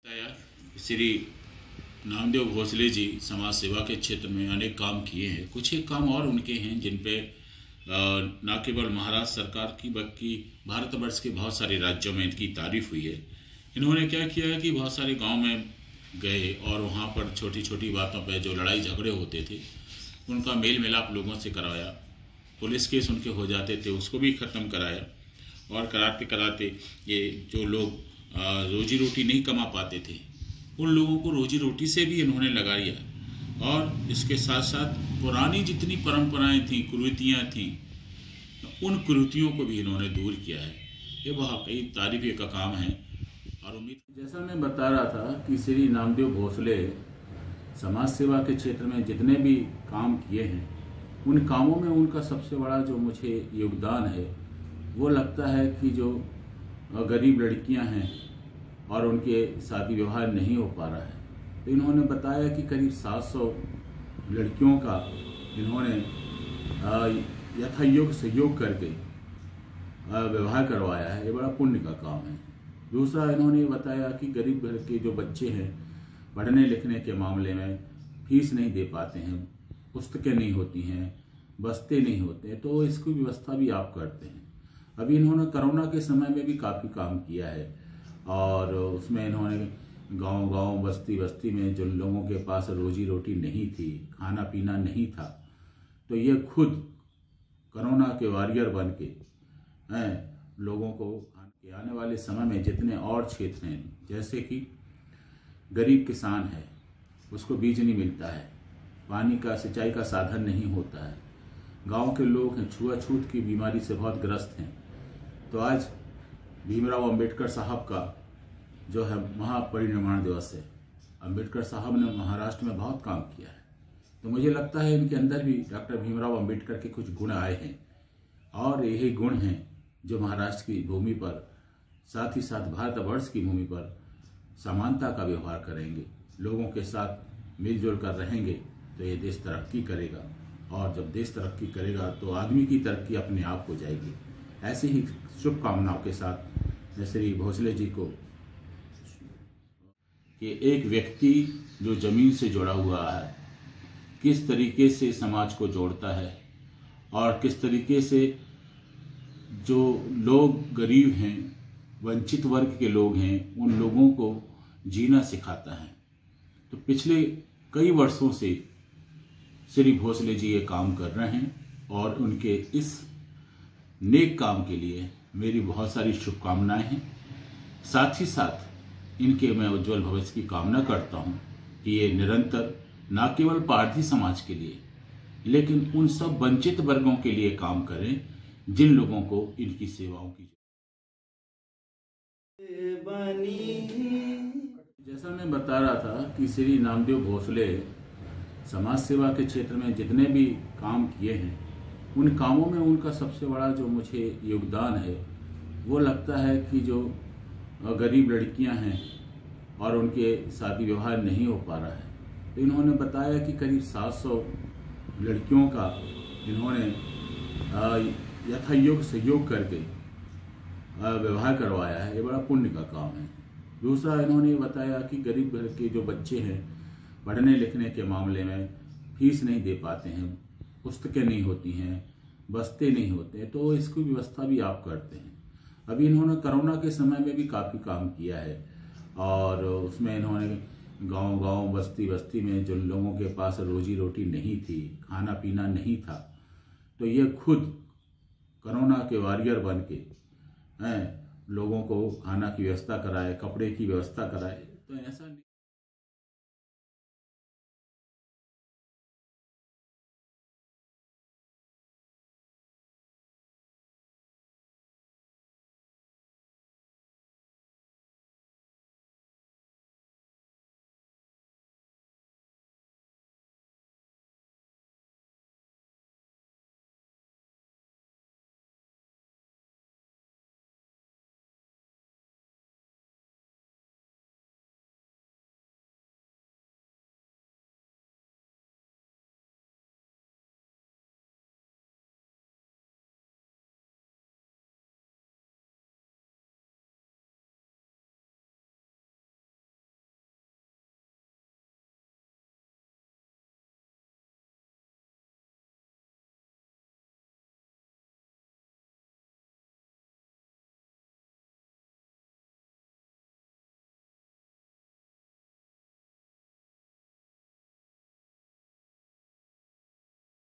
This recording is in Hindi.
श्री नामदेव भोसले जी समाज सेवा के क्षेत्र में अनेक काम किए हैं। कुछ एक काम और उनके हैं जिन पे न केवल महाराष्ट्र सरकार की बल्कि भारतवर्ष के बहुत सारे राज्यों में इनकी तारीफ हुई है। इन्होंने क्या किया है कि बहुत सारे गांव में गए और वहां पर छोटी छोटी बातों पे जो लड़ाई झगड़े होते थे उनका मेल मिलाप लोगों से करवाया। पुलिस केस उनके हो जाते थे उसको भी ख़त्म कराया और कराते कराते ये जो लोग रोजी रोटी नहीं कमा पाते थे उन लोगों को रोजी रोटी से भी इन्होंने लगाया और इसके साथ साथ पुरानी जितनी परंपराएं थीं, कुरीतियाँ थीं, उन कुरीतियों को भी इन्होंने दूर किया है। ये वाकई तारीफ का काम है। और उम्मीद जैसा मैं बता रहा था कि श्री नामदेव भोसले समाज सेवा के क्षेत्र में जितने भी काम किए हैं उन कामों में उनका सबसे बड़ा जो मुझे योगदान है वो लगता है कि जो गरीब लड़कियां हैं और उनके शादी विवाह नहीं हो पा रहा है तो इन्होंने बताया कि करीब 700 लड़कियों का इन्होंने यथायोग्य सहयोग करके विवाह करवाया है। ये बड़ा पुण्य का काम है। दूसरा इन्होंने बताया कि गरीब घर के जो बच्चे हैं पढ़ने लिखने के मामले में फीस नहीं दे पाते हैं, पुस्तकें नहीं होती हैं, बस्ते नहीं होते, तो इसकी व्यवस्था भी आप करते हैं। अभी इन्होंने कोरोना के समय में भी काफ़ी काम किया है और उसमें इन्होंने गांव-गांव बस्ती में जो लोगों के पास रोजी रोटी नहीं थी, खाना पीना नहीं था, तो ये खुद कोरोना के वॉरियर बन के लोगों को आने वाले समय में जितने और क्षेत्र हैं जैसे कि गरीब किसान है उसको बीज नहीं मिलता है, पानी का सिंचाई का साधन नहीं होता है, गांव के लोग हैं छुआछूत की बीमारी से बहुत ग्रस्त हैं, तो आज भीमराव अंबेडकर साहब का जो है महापरिनिर्वाण दिवस है। अंबेडकर साहब ने महाराष्ट्र में बहुत काम किया है, तो मुझे लगता है इनके अंदर भी डॉक्टर भीमराव अंबेडकर के कुछ गुण आए हैं और यही गुण हैं जो महाराष्ट्र की भूमि पर साथ ही साथ भारतवर्ष की भूमि पर समानता का व्यवहार करेंगे, लोगों के साथ मिलजुल कर रहेंगे तो ये देश तरक्की करेगा और जब देश तरक्की करेगा तो आदमी की तरक्की अपने आप हो जाएगी। ऐसी ही शुभकामनाओं के साथ मैं श्री भोसले जी को कि एक व्यक्ति जो जमीन से जुड़ा हुआ है किस तरीके से समाज को जोड़ता है और किस तरीके से जो लोग गरीब हैं, वंचित वर्ग के लोग हैं, उन लोगों को जीना सिखाता है। तो पिछले कई वर्षों से श्री भोसले जी ये काम कर रहे हैं और उनके इस नेक काम के लिए मेरी बहुत सारी शुभकामनाएं हैं। साथ ही साथ इनके मैं उज्जवल भविष्य की कामना करता हूं कि ये निरंतर न केवल पारधी समाज के लिए लेकिन उन सब वंचित वर्गों के लिए काम करें जिन लोगों को इनकी सेवाओं की जैसा मैं बता रहा था कि श्री नामदेव भोसले समाज सेवा के क्षेत्र में जितने भी काम किए हैं उन कामों में उनका सबसे बड़ा जो मुझे योगदान है वो लगता है कि जो गरीब लड़कियां हैं और उनके शादी विवाह नहीं हो पा रहा है तो इन्होंने बताया कि करीब 700 लड़कियों का इन्होंने यथायोग्य सहयोग करके विवाह करवाया है। ये बड़ा पुण्य का काम है। दूसरा इन्होंने बताया कि गरीब घर के जो बच्चे हैं पढ़ने लिखने के मामले में फीस नहीं दे पाते हैं, पुस्तकें नहीं होती हैं, बस्ते नहीं होते, तो इसकी व्यवस्था भी आप करते हैं। अभी इन्होंने कोरोना के समय में भी काफ़ी काम किया है और उसमें इन्होंने गांव-गांव बस्ती में जो लोगों के पास रोजी रोटी नहीं थी, खाना पीना नहीं था, तो ये खुद कोरोना के वॉरियर बन के लोगों को खाना की व्यवस्था कराए, कपड़े की व्यवस्था कराए। तो ऐसा